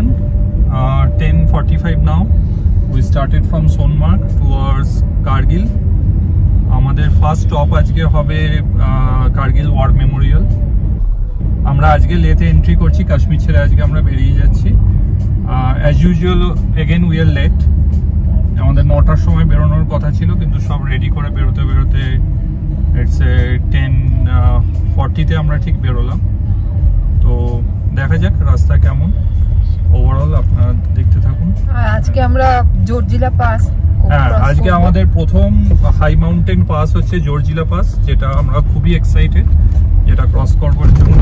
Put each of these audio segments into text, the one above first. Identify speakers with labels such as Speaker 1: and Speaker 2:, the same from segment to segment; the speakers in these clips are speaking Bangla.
Speaker 1: everyone. 10:45 now. We started from Sonmarg towards Kargil. আমাদের ফার্স্ট স্টপ আজকে হবে কার্গিল ওয়ার মেমোরিয়াল। আমরা আজকে লেতে এন্ট্রি করছি, কাশ্মীর ছেড়ে আজকে আমরা বেরিয়ে যাচ্ছি। As usual again we are late. আমাদের 9টার সময় বেরোনোর কথা ছিল, কিন্তু সব রেডি করে বেরোতে বেরোতে ইটস 10:40-তে আমরা ঠিক বেরোলাম। তো দেখা যাক রাস্তা কেমন, ওভারঅল আপনারা দেখতে থাকুন।
Speaker 2: আজকে আমরা জর্জিলা পাস,
Speaker 1: আজকে আমাদের প্রথম হাই মাউন্টেন পাস হচ্ছে জর্জিলা পাস, যেটা আমরা খুবই এক্সাইটেড, যেটা ক্রস করবার জন্য।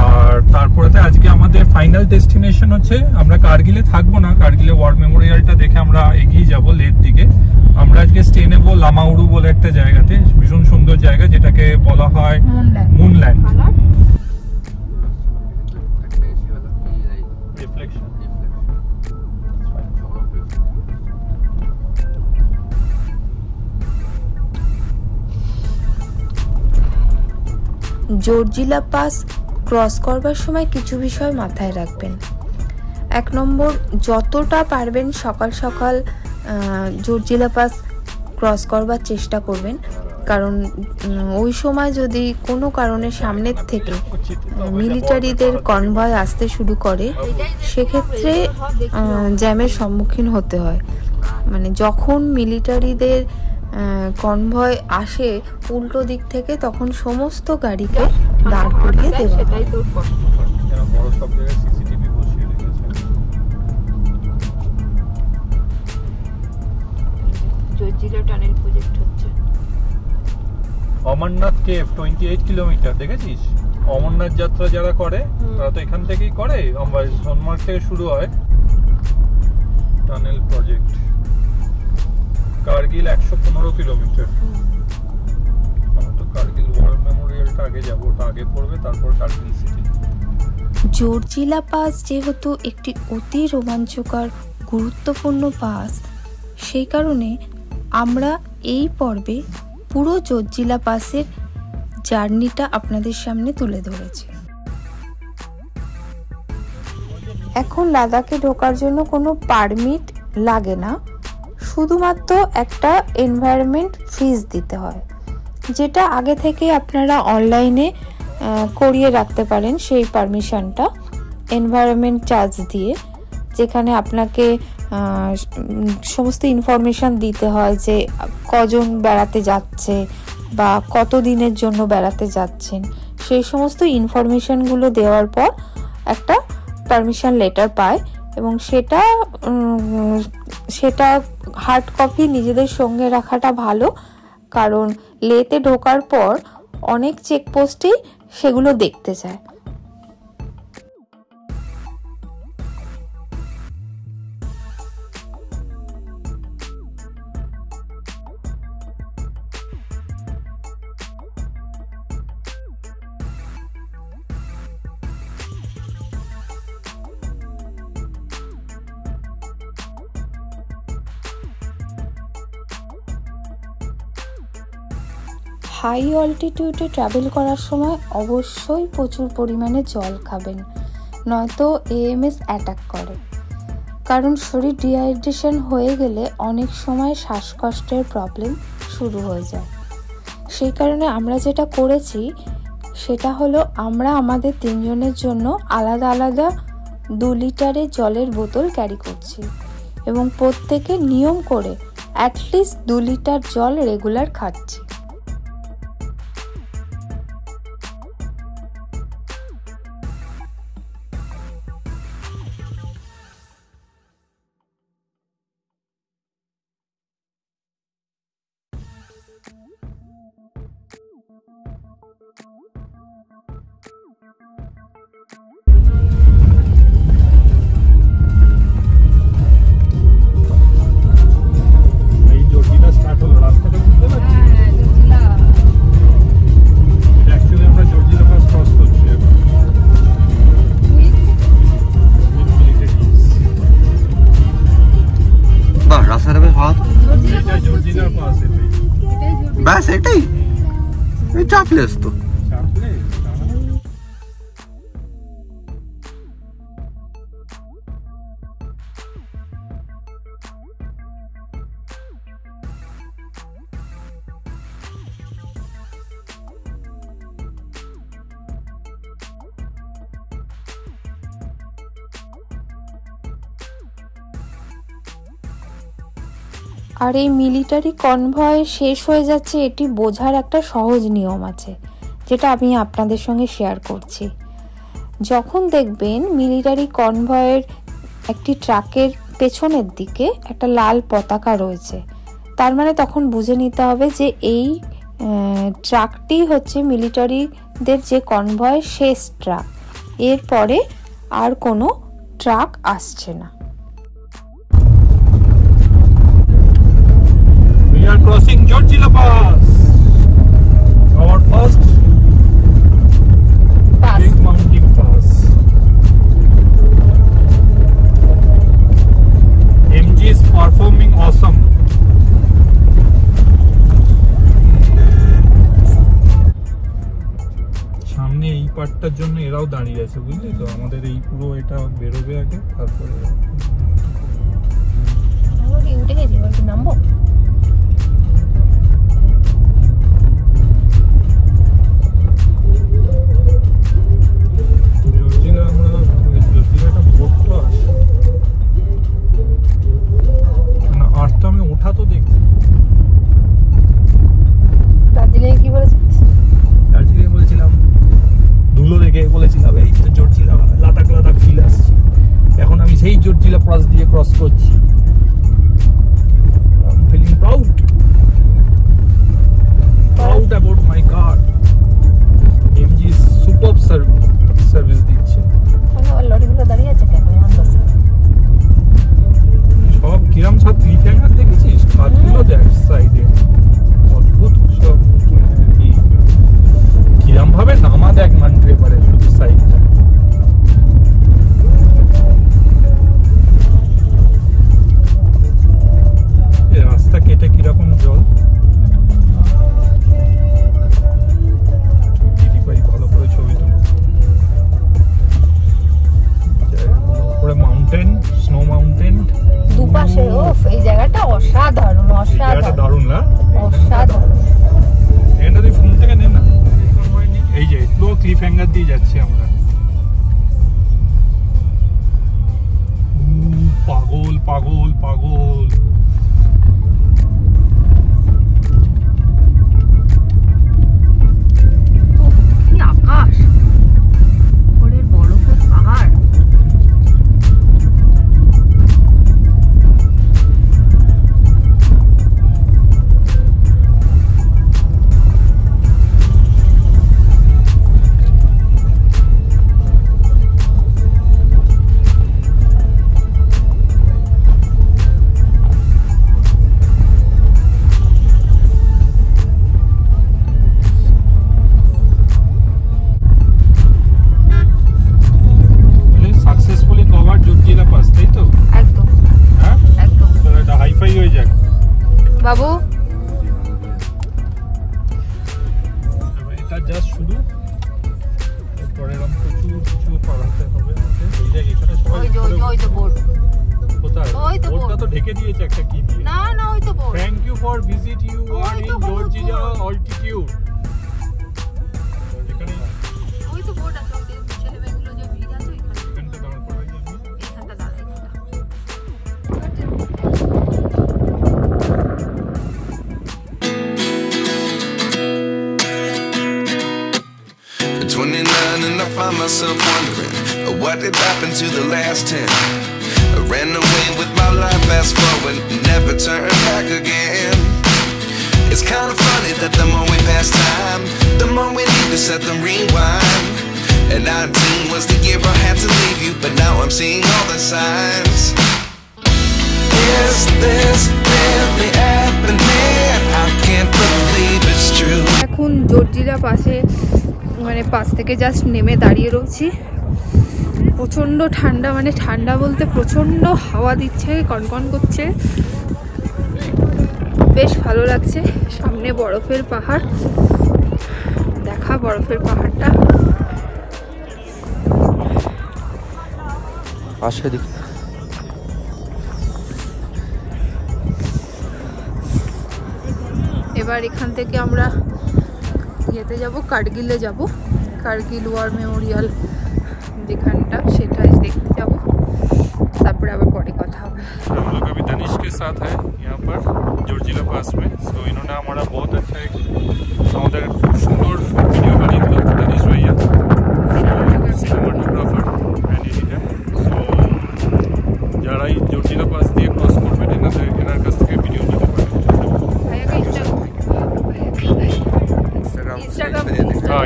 Speaker 1: আর তারপরে আজকে আমাদের ফাইনাল ডেস্টিনেশন হচ্ছে, আমরা কার্গিলে থাকবো না, কার্গিলে ওয়ার মেমোরিয়ালটা দেখে আমরা এগিয়ে যাব লের দিকে। আমরা আজকে স্টে নেবো লামাউড়ু বলে একটা জায়গাতে, ভীষণ সুন্দর জায়গা, যেটাকে বলা হয় মুনল্যান্ড।
Speaker 2: জর্জিলা পাস ক্রস করবার সময় কিছু বিষয় মাথায় রাখবেন। 1 নম্বর, যতটা পারবেন সকাল সকাল জর্জিলা পাস ক্রস করবার চেষ্টা করবেন, কারণ ওই সময় যদি কোনো কারণে সামনের থেকে মিলিটারিদের কনভয় আসতে শুরু করে, সেক্ষেত্রে জ্যামের সম্মুখীন হতে হয়। মানে যখন মিলিটারিদের কনভয় আসে উল্টো দিক থেকে, তখন সমস্ত গাড়িকে দাঁড় করিয়ে দেওয়া। জর্জিলা টানেল প্রজেক্ট হচ্ছে।
Speaker 1: অমরনাথ কেভ 28 কিলোমিটার, দেখেছিস? অমরনাথ যাত্রা যারা করে তারা তো এখান থেকেই করে, আমরা সোনমার্গ থেকে শুরু হয় টানেল প্রজেক্ট। কার্গিল 115 কিলোমিটার। আমরা তো কার্গিল ওয়ার মেমোরিয়ালটা আগে যাব, ওটা আগে পড়বে, তারপর কার্গিল সিটি।
Speaker 2: জর্জিলা পাস যেহেতু একটি অতি রোমাঞ্চকর গুরুত্বপূর্ণ পাস, সেই কারণে আমরা এই পর্বে পুরো জর্জিলা পাসের জার্নিটা আপনাদের সামনে তুলে ধরেছি। এখন লাদাখে ঢোকার জন্য কোনো পারমিট লাগে না, শুধুমাত্র একটা এনভায়রনমেন্ট ফিস দিতে হয়, যেটা আগে থেকে আপনারা অনলাইনে করিয়ে রাখতে পারেন। সেই পারমিশনটা এনভায়রনমেন্ট চার্জ দিয়ে, যেখানে আপনাকে সমস্ত ইনফরমেশান দিতে হয় যে কজন বেড়াতে যাচ্ছে বা কত দিনের জন্য বেড়াতে যাচ্ছেন, সেই সমস্ত ইনফরমেশানগুলো দেওয়ার পর একটা পারমিশন লেটার পায়, এবং সেটা হার্ড কপি নিজেদের সঙ্গে রাখাটা ভালো, কারণ লেতে ঢোকার পর অনেক চেকপোস্টেই সেগুলো দেখতে চায়। হাই অল্টিটিউডে ট্রাভেল করার সময় অবশ্যই প্রচুর পরিমাণে জল খাবেন, নয়তো এএমএস অ্যাটাক করে। কারণ শরীর ডিহাইড্রেশন হয়ে গেলে অনেক সময় শ্বাসকষ্টের প্রবলেম শুরু হয়ে যায়। সেই কারণে আমরা যেটা করেছি সেটা হলো, আমরা আমাদের 3 জনের জন্য আলাদা আলাদা 2 লিটারের জলের বোতল ক্যারি করছি, এবং প্রত্যেকে নিয়ম করে অ্যাটলিস্ট 2 লিটার জল রেগুলার খাচ্ছি।
Speaker 3: ব্যাস এটাই, চাপলেস তো।
Speaker 2: আর এই মিলিটারি কনভয় শেষ হয়ে যাচ্ছে এটি বোঝার একটা সহজ নিয়ম আছে, যেটা আমি আপনাদের সঙ্গে শেয়ার করছি। যখন দেখবেন মিলিটারি কনভয়ের একটি ট্রাকের পেছনের দিকে একটা লাল পতাকা রয়েছে, তার মানে তখন বুঝে নিতে হবে যে এই ট্রাকটি হচ্ছে মিলিটারিদের যে কনভয় শেষ ট্রাক, এরপরে আর কোনো ট্রাক আসছে না।
Speaker 1: We are crossing Georgila Pass, our first big mountain pass. MG is performing awesome. সামনে এই পার্টটার জন্য এরাও দাঁড়িয়ে আছে, বুঝলি তো? আমাদের এই পুরো এটা বেরোবে আগে, তারপরে
Speaker 2: উঠে গেছি, নামবো।
Speaker 1: আমি ওঠা তো দেখছি।
Speaker 2: দার্জিলিং কি বলেছিস?
Speaker 1: দার্জিলিং বলেছিলাম, ধুলো দেখে বলেছিলাম এই তো জর্জিলা, লাদাখ লাদাখ ফিল আসছে। এখন আমি সেই জর্জিলা পাস দিয়ে ক্রস করছি। I'm feeling proud about my car. MG superb service দিচ্ছে।
Speaker 2: লরিগুলো দাঁড়িয়ে আছে কেন?
Speaker 1: সব কিরম সব ক্লিফ হ্যাঙ্গার দেখেছিস? কাঠগুলো দেখ সাইডে, অদ্ভুত সব। কিরম ভাবে নামা দেখ মান্ট্রে পারে শুধু সাইডটা। রাস্তা কেটে কিরকম জল, ভালো করে ছবি তুলো। উপরে মাউন্টেন, স্নো মাউন্টেন
Speaker 2: দুপাশে। এই জায়গাটা অসাধারণ, অসাধারণ,
Speaker 1: দারুণ না?
Speaker 2: অসাধারণ।
Speaker 1: এটা তুই ফোন থেকে নে না। এই যে লো ক্লিফ হ্যাঙ্গার দিয়ে যাচ্ছি আমরা। পাগল পাগল পাগল।
Speaker 2: আকাশ, ওরের বরফের পাহাড়। বাবু
Speaker 1: এটা জাস্ট শুরু, এরপরে এরকম প্রচুর কিছু পাড়াতে হবে আমাদের। এই জায়গায় এখানে সবাই
Speaker 2: ওই তো বোর্ড,
Speaker 1: কোথায়? বোর্ডটা তো ঢেকে দিয়েছে একটা কি দিয়ে।
Speaker 2: না না, ওই তো board.
Speaker 1: Thank you for visit, you are in Georgia altitude. এখানে
Speaker 2: ওই তো বোর্ড আছে, ওই ছেলেমেয়েগুলো যে ভিড় আছে
Speaker 1: এখানটা দাঁড় করাই যাবে।
Speaker 2: এখানটা দাঁড়াই।
Speaker 4: 29 and I find myself wondering what did happen to the last 10. I ran away with my life, fast forward, never turn back again. It's kind of funny that the more we pass time, the more we need to set the rewind. And 19 was the year I had to leave you, but now I'm seeing all the signs. Is this really happening? I can't believe it's true.
Speaker 2: এখন জর্জিলা পাশে মানে পাশ থেকে জাস্ট নেমে দাঁড়িয়ে রয়েছি। প্রচণ্ড ঠান্ডা, মানে ঠান্ডা বলতে প্রচণ্ড হাওয়া দিচ্ছে, কনকন করছে, বেশ ভালো লাগছে। সামনে বরফের পাহাড়, দেখা বরফের পাহাড়টা। এবার এখান থেকে আমরা ইয়েতে যাব, কার্গিলে যাব। কার্গিল ওয়ার মেমোরিয়াল যেখানটা, সেটা দেখতে যাব। তারপরে আবার পরে কথা। কথা হবে।
Speaker 1: हम लोग अभी तनिष के साथ है यहाँ पर जोरजिला पास में। तो इन्होंने हमारा बहुत अच्छा एक আমাদের সুন্দর ভিডিও বানিয়ে দিল तनिष भैया, সিনেমাটোগ্রাফার এন্ড এডিটর। সো যারা এই जोरजिला पास দিয়ে ক্রস করবেন এনার কাছ থেকে ভিডিও নিতে পারেন।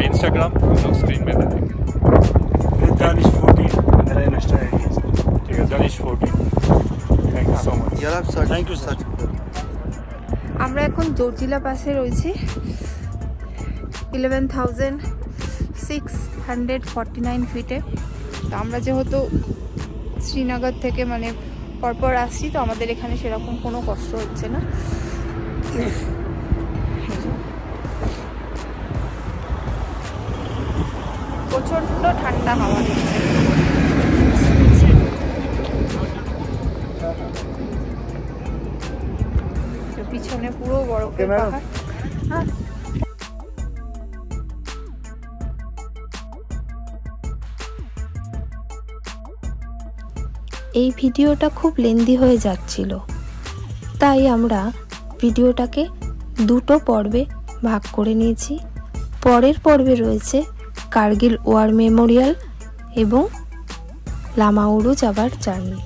Speaker 1: इंस्टाग्राम हम लोग स्क्रीन में देखेंगे।
Speaker 5: Danish 14 मेरा इंस्टा आईडी है।
Speaker 1: ठीक है, Danish 14। Thank you so much.
Speaker 3: यार आप सर्च
Speaker 5: थैंक यू सर।
Speaker 2: আমরা এখন জর্জিলা পাসে রয়েছি 11,649 ফিটে। তো আমরা যেহেতু শ্রীনগর থেকে মানে পরপর আসছি, তো আমাদের এখানে সেরকম কোনো কষ্ট হচ্ছে না। প্রচন্ড ঠান্ডা হাওয়া দিচ্ছে। পিছনে পুরো বরফের পাহাড়। হ্যাঁ, এই ভিডিওটা খুব লেন্দি হয়ে যাচ্ছিল, তাই আমরা ভিডিওটাকে দুটো পর্বে ভাগ করে নিয়েছি। পরের পর্বে রয়েছে কার্গিল ওয়ার মেমোরিয়াল এবং লামাউরু যাবার জার্নি।